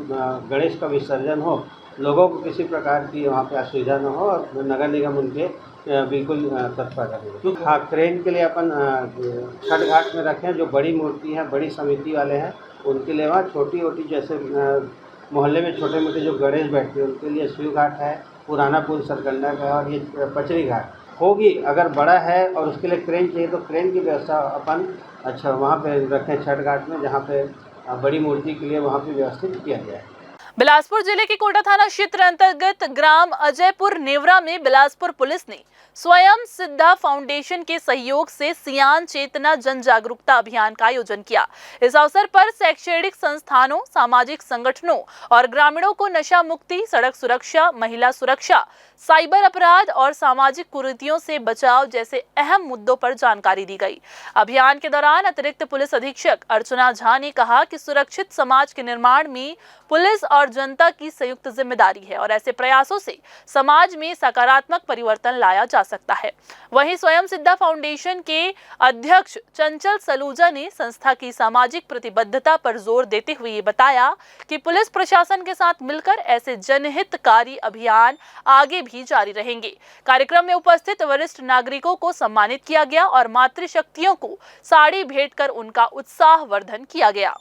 गणेश का विसर्जन हो, लोगों को किसी प्रकार की वहाँ पे असुविधा न हो और नगर निगम उनके बिल्कुल तत्पर करेंगे। हाँ, क्रेन के लिए अपन छठ घाट में रखें। जो बड़ी मूर्ति है, बड़ी समिति वाले हैं, उनके लिए वहाँ छोटी छोटी जैसे मोहल्ले में छोटे मोटे जो गणेश बैठते हैं उनके लिए शिव घाट है पुराना पुल सरकंडा का और ये पचरी घाट होगी। अगर बड़ा है और उसके लिए क्रेन चाहिए तो क्रेन की व्यवस्था अपन अच्छा वहाँ पे रखें छठ घाट में, जहाँ पे बड़ी मूर्ति के लिए वहाँ पे व्यवस्थित किया गया है। बिलासपुर जिले के कोटा थाना क्षेत्र अंतर्गत ग्राम अजयपुर नेवरा में बिलासपुर पुलिस ने स्वयं सिद्धा फाउंडेशन के सहयोग से सियान चेतना जन जागरूकता अभियान का आयोजन किया। इस अवसर पर शैक्षणिक संस्थानों, सामाजिक संगठनों और ग्रामीणों को नशा मुक्ति, सड़क सुरक्षा, महिला सुरक्षा, साइबर अपराध और सामाजिक कुरीतियों से बचाव जैसे अहम मुद्दों पर जानकारी दी गई। अभियान के दौरान अतिरिक्त पुलिस अधीक्षक अर्चना झा ने कहा कि सुरक्षित समाज के निर्माण में पुलिस और जनता की संयुक्त जिम्मेदारी है और ऐसे प्रयासों से समाज में सकारात्मक परिवर्तन लाया जा सकता है। वहीं स्वयं सिद्धा फाउंडेशन के अध्यक्ष चंचल सलूजा ने संस्था की सामाजिक प्रतिबद्धता पर जोर देते हुए ये बताया कि पुलिस प्रशासन के साथ मिलकर ऐसे जनहितकारी अभियान आगे भी जारी रहेंगे। कार्यक्रम में उपस्थित वरिष्ठ नागरिकों को सम्मानित किया गया और मातृशक्तियों को साड़ी भेंट कर उनका उत्साहवर्धन किया गया।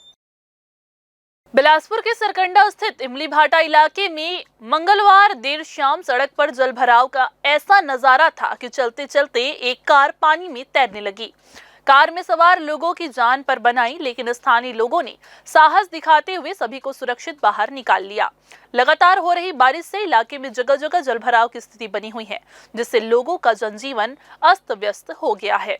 बिलासपुर के सरकंडा स्थित इमली भाटा इलाके में मंगलवार देर शाम सड़क पर जलभराव का ऐसा नजारा था कि चलते चलते एक कार पानी में तैरने लगी। कार में सवार लोगों की जान पर बनाई, लेकिन स्थानीय लोगों ने साहस दिखाते हुए सभी को सुरक्षित बाहर निकाल लिया। लगातार हो रही बारिश से इलाके में जगह जगह जलभराव की स्थिति बनी हुई है, जिससे लोगों का जनजीवन अस्त व्यस्त हो गया है।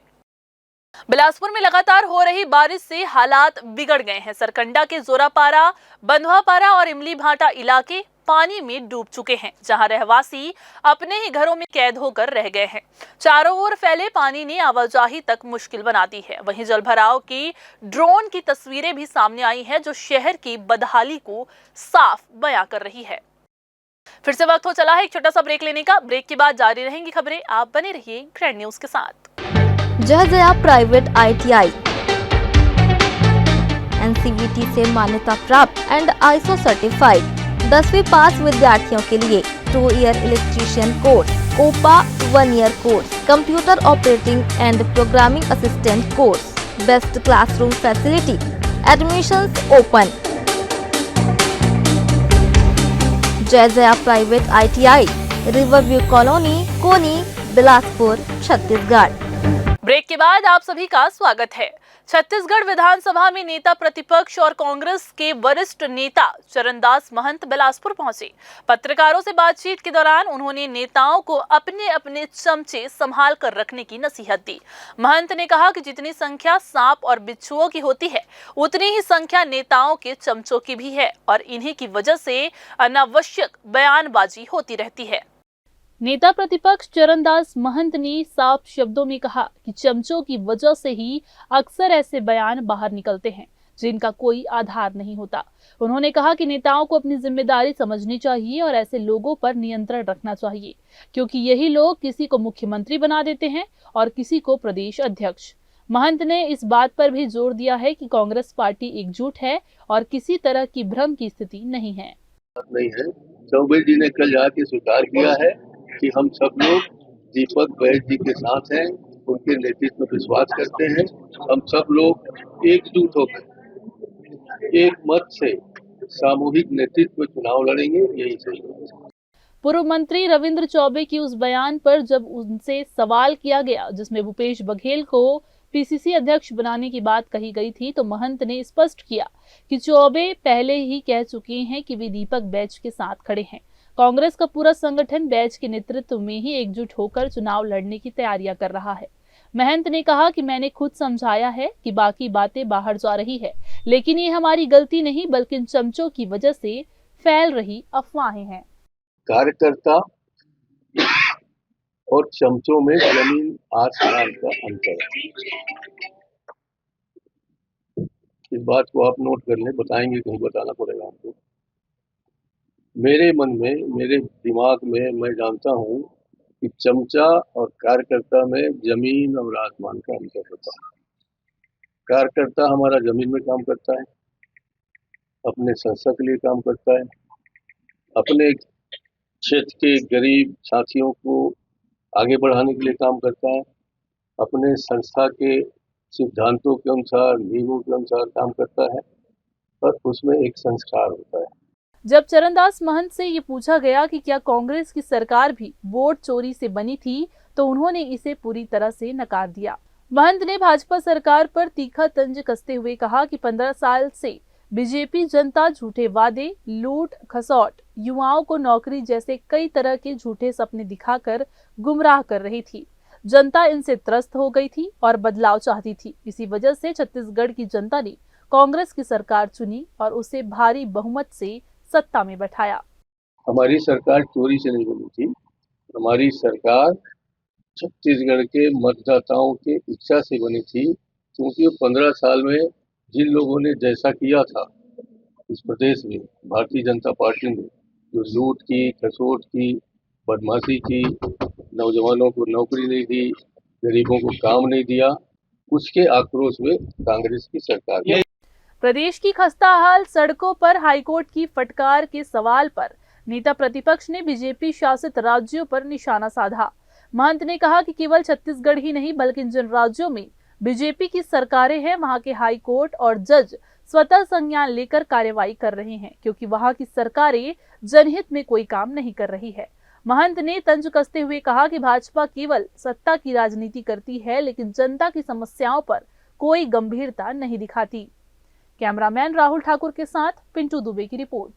बिलासपुर में लगातार हो रही बारिश से हालात बिगड़ गए हैं। सरकंडा के जोरापारा, बंधवापारा और इमली भाटा इलाके पानी में डूब चुके हैं, जहां रहवासी अपने ही घरों में कैद होकर रह गए हैं। चारों ओर फैले पानी ने आवाजाही तक मुश्किल बना दी है। वहीं जलभराव की ड्रोन की तस्वीरें भी सामने आई हैं, जो शहर की बदहाली को साफ बयां कर रही है। फिर से वक्त हो चला है एक छोटा सा ब्रेक लेने का। ब्रेक के बाद जारी रहेंगी खबरें। आप बने रहिए ग्रैंड न्यूज के साथ। जय प्राइवेट ITI NCVT से मान्यता प्राप्त एंड ISO सर्टिफाइड 10वीं पास विद्यार्थियों के लिए 2 year electrician course, COPA 1 year course, computer operating and programming assistant course, best classroom facility, admissions open. Jai private ITI, Riverview colony, Koni, Bilaspur, Chhattisgarh. Break के बाद आप सभी का स्वागत है। छत्तीसगढ़ विधानसभा में नेता प्रतिपक्ष और कांग्रेस के वरिष्ठ नेता चरणदास महंत बिलासपुर पहुंचे। पत्रकारों से बातचीत के दौरान उन्होंने नेताओं को अपने अपने चमचे संभाल कर रखने की नसीहत दी। महंत ने कहा कि जितनी संख्या सांप और बिच्छुओं की होती है, उतनी ही संख्या नेताओं के चमचों की भी है और इन्हीं की वजह से अनावश्यक बयानबाजी होती रहती है। नेता प्रतिपक्ष चरणदास महंत ने साफ शब्दों में कहा कि चमचों की वजह से ही अक्सर ऐसे बयान बाहर निकलते हैं जिनका कोई आधार नहीं होता। उन्होंने कहा कि नेताओं को अपनी जिम्मेदारी समझनी चाहिए और ऐसे लोगों पर नियंत्रण रखना चाहिए, क्योंकि यही लोग किसी को मुख्यमंत्री बना देते हैं और किसी को प्रदेश अध्यक्ष। महंत ने इस बात पर भी जोर दिया है कि कांग्रेस पार्टी एकजुट है और किसी तरह की भ्रम की स्थिति नहीं है। चौबे जी ने कल जाके स्वीकार किया है कि हम सब लोग दीपक बैठ जी के साथ हैं, उनके नेतृत्व में विश्वास करते हैं। हम सब लोग एकजुट होकर एक मत से सामूहिक नेतृत्व में चुनाव लड़ेंगे, यही सही है। पूर्व मंत्री रविंद्र चौबे की उस बयान पर जब उनसे सवाल किया गया जिसमें भूपेश बघेल को PCC अध्यक्ष बनाने की बात कही गई थी, तो महंत ने स्पष्ट किया कि चौबे पहले ही कह चुके हैं कि वे दीपक बैच के साथ खड़े हैं। कांग्रेस का पूरा संगठन बैच के नेतृत्व में ही एकजुट होकर चुनाव लड़ने की तैयारियां कर रहा है। महंत ने कहा कि मैंने खुद समझाया है कि बाकी बातें बाहर जा रही है, लेकिन ये हमारी गलती नहीं बल्कि इन चमचों की वजह से फैल रही अफवाहें हैं। कार्यकर्ता और चमचों में जमीन आसमान का अंतर है। इस बात को आप नोट कर लें, बताएंगे कहीं बताना पड़ेगा आपको। मेरे मन में, मेरे दिमाग में मैं जानता हूँ कि चमचा और कार्यकर्ता में जमीन और आसमान का अंतर होता है। कार्यकर्ता हमारा जमीन में काम करता है, अपने संस्था के लिए काम करता है, अपने क्षेत्र के गरीब साथियों को आगे बढ़ाने के लिए काम करता है, अपने संस्था के सिद्धांतों के अनुसार, नियमों के अनुसार काम करता है, और उसमें एक संस्कार होता है। जब चरणदास महंत से ये पूछा गया कि क्या कांग्रेस की सरकार भी वोट चोरी से बनी थी, तो उन्होंने इसे पूरी तरह से नकार दिया। महंत ने भाजपा सरकार पर तीखा तंज कसते हुए कहा कि 15 साल से बीजेपी जनता झूठे वादे, लूट खसौट, युवाओं को नौकरी जैसे कई तरह के झूठे सपने दिखाकर गुमराह कर रही थी। जनता इनसे त्रस्त हो गई थी और बदलाव चाहती थी। इसी वजह से छत्तीसगढ़ की जनता ने कांग्रेस की सरकार चुनी और उसे भारी बहुमत से सत्ता में बैठाया। हमारी सरकार चोरी से नहीं बनी थी। हमारी सरकार छत्तीसगढ़ के मतदाताओं के इच्छा से बनी थी, क्योंकि 15 साल में जिन लोगों ने जैसा किया था इस प्रदेश में, भारतीय जनता पार्टी ने जो लूट की, खसोट की, बदमाशी की, नौजवानों को नौकरी नहीं दी, गरीबों को काम नहीं दिया, उसके आक्रोश में कांग्रेस की सरकार है। प्रदेश की खस्ताहाल सड़कों पर हाईकोर्ट की फटकार के सवाल पर नेता प्रतिपक्ष ने बीजेपी शासित राज्यों पर निशाना साधा। महंत ने कहा कि केवल छत्तीसगढ़ ही नहीं बल्कि जिन राज्यों में बीजेपी की सरकारें हैं, वहां के हाई कोर्ट और जज स्वतः संज्ञान लेकर कार्रवाई कर रहे हैं, क्योंकि वहां की सरकारें जनहित में कोई काम नहीं कर रही है। महंत ने तंज कसते हुए कहा कि भाजपा केवल सत्ता की राजनीति करती है, लेकिन जनता की समस्याओं पर कोई गंभीरता नहीं दिखाती। कैमरामैन राहुल ठाकुर के साथ पिंटू दुबे की रिपोर्ट।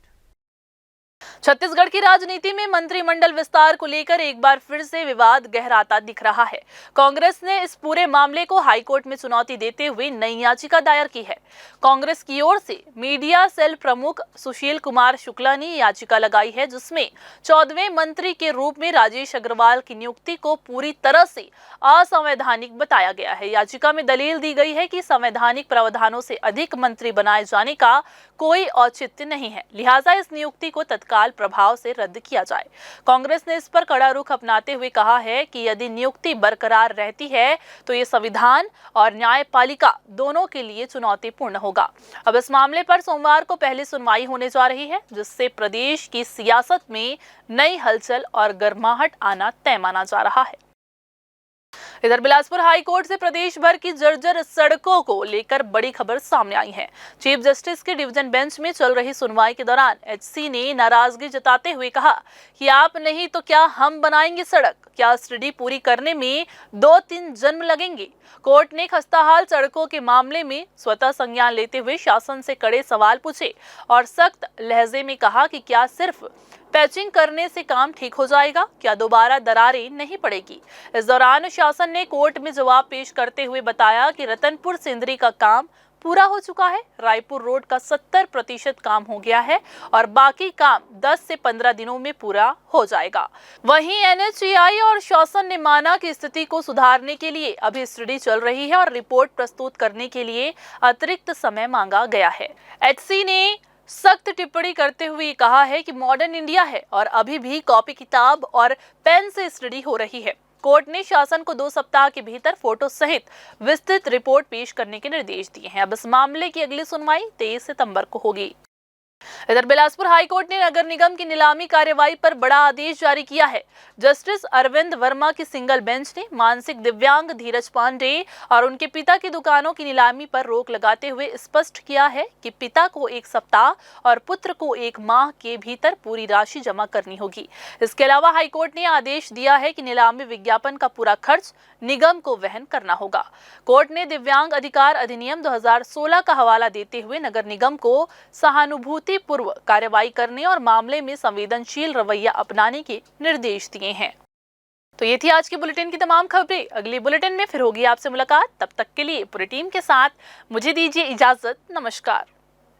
छत्तीसगढ़ की राजनीति में मंत्रिमंडल विस्तार को लेकर एक बार फिर से विवाद गहराता दिख रहा है। कांग्रेस ने इस पूरे मामले को हाईकोर्ट में चुनौती देते हुए नई याचिका दायर की है। कांग्रेस की ओर से मीडिया सेल प्रमुख सुशील कुमार शुक्ला ने याचिका लगाई है, जिसमें 14वें मंत्री के रूप में राजेश अग्रवाल की नियुक्ति को पूरी तरह से असंवैधानिक बताया गया है। याचिका में दलील दी गई है कि संवैधानिक प्रावधानों से अधिक मंत्री बनाए जाने का कोई औचित्य नहीं है, लिहाजा इस नियुक्ति को तत्काल प्रभाव से रद्द किया जाए। कांग्रेस ने इस पर कड़ा रुख अपनाते हुए कहा है कि यदि नियुक्ति बरकरार रहती है तो ये संविधान और न्यायपालिका दोनों के लिए चुनौतीपूर्ण होगा। अब इस मामले पर सोमवार को पहली सुनवाई होने जा रही है, जिससे प्रदेश की सियासत में नई हलचल और गर्माहट आना तय माना जा रहा है। इधर बिलासपुर हाई कोर्ट से प्रदेश भर की जर्जर सड़कों को लेकर बड़ी खबर सामने आई है। चीफ जस्टिस के डिवीजन बेंच में चल रही सुनवाई के दौरान एचसी ने नाराजगी जताते हुए कहा कि आप नहीं तो क्या हम बनाएंगे सड़क, क्या स्टडी पूरी करने में 2-3 जन्म लगेंगे। कोर्ट ने खस्ताहाल सड़कों के मामले में स्वतः संज्ञान लेते हुए शासन से कड़े सवाल पूछे और सख्त लहजे में कहा कि क्या सिर्फ पैचिंग करने से काम ठीक हो जाएगा, क्या दोबारा दरारें नहीं पड़ेगी। इस दौरान शासन ने कोर्ट में जवाब पेश करते हुए बताया कि रतनपुर सिंदरी का काम पूरा हो चुका है, रायपुर रोड का 70% काम हो गया है और बाकी काम 10 से 15 दिनों में पूरा हो जाएगा। वहीं एनएचएआई और शासन ने माना कि स्थिति को सुधारने के लिए अभी स्टडी चल रही है और रिपोर्ट प्रस्तुत करने के लिए अतिरिक्त समय मांगा गया है। एचसी ने सख्त टिप्पणी करते हुए कहा है कि मॉडर्न इंडिया है और अभी भी कॉपी किताब और पेन से स्टडी हो रही है। कोर्ट ने शासन को 2 सप्ताह के भीतर फोटो सहित विस्तृत रिपोर्ट पेश करने के निर्देश दिए हैं। अब इस मामले की अगली सुनवाई 23 सितंबर को होगी। इधर बिलासपुर हाईकोर्ट ने नगर निगम की नीलामी कार्यवाही पर बड़ा आदेश जारी किया है। जस्टिस अरविंद वर्मा की सिंगल बेंच ने मानसिक दिव्यांग धीरज पांडे और उनके पिता की दुकानों की नीलामी पर रोक लगाते हुए स्पष्ट किया है कि पिता को 1 सप्ताह और पुत्र को 1 माह के भीतर पूरी राशि जमा करनी होगी। इसके अलावा हाईकोर्ट ने आदेश दिया है कि नीलामी विज्ञापन का पूरा खर्च निगम को वहन करना होगा। कोर्ट ने दिव्यांग अधिकार अधिनियम 2016 का हवाला देते हुए नगर निगम को सहानुभूति पूर्व कार्रवाई करने और मामले में संवेदनशील रवैया अपनाने के निर्देश दिए हैं। तो ये थी आज की बुलेटिन की तमाम खबरें। अगली बुलेटिन में फिर होगी आपसे मुलाकात। तब तक के लिए पूरी टीम के साथ मुझे दीजिए इजाजत। नमस्कार।